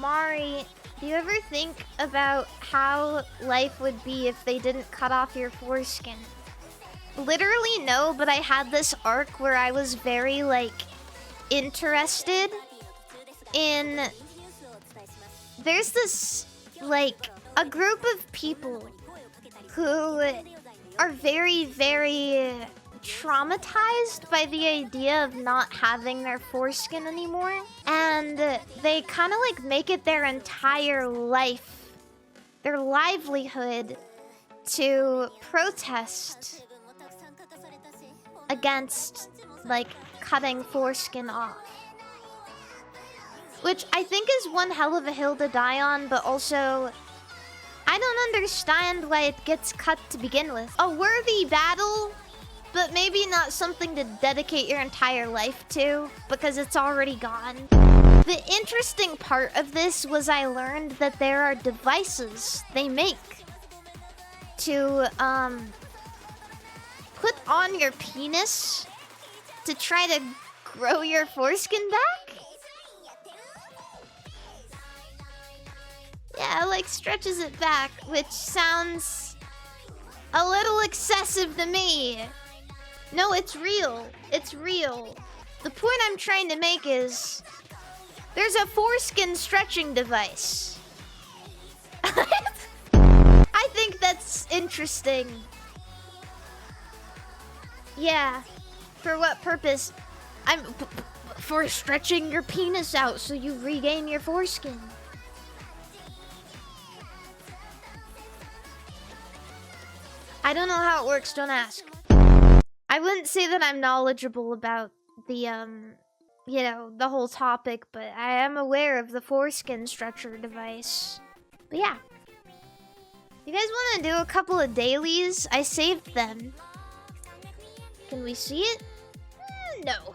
Mari, do you ever think about how life would be if they didn't cut off your foreskin? Literally no, but I had this arc where I was very, like, interested in... There's this, like, a group of people who are very, very traumatized by the idea of not having their foreskin anymore. And they kind of, like, make it their entire life, their livelihood, to protest against, like, cutting foreskin off. Which I think is one hell of a hill to die on, but also, I don't understand why it gets cut to begin with. A worthy battle, but maybe not something to dedicate your entire life to, because it's already gone. The interesting part of this was I learned that there are devices they make to, put on your penis to try to grow your foreskin back? Yeah, like stretches it back, which sounds a little excessive to me. No, it's real. It's real. The point I'm trying to make is there's a foreskin stretching device. I think that's interesting. Yeah. For what purpose? For stretching your penis out so you regain your foreskin. I don't know how it works, don't ask. I wouldn't say that I'm knowledgeable about the, you know, the whole topic, but I am aware of the foreskin stretcher device. But yeah. You guys want to do a couple of dailies? I saved them. Can we see it? No.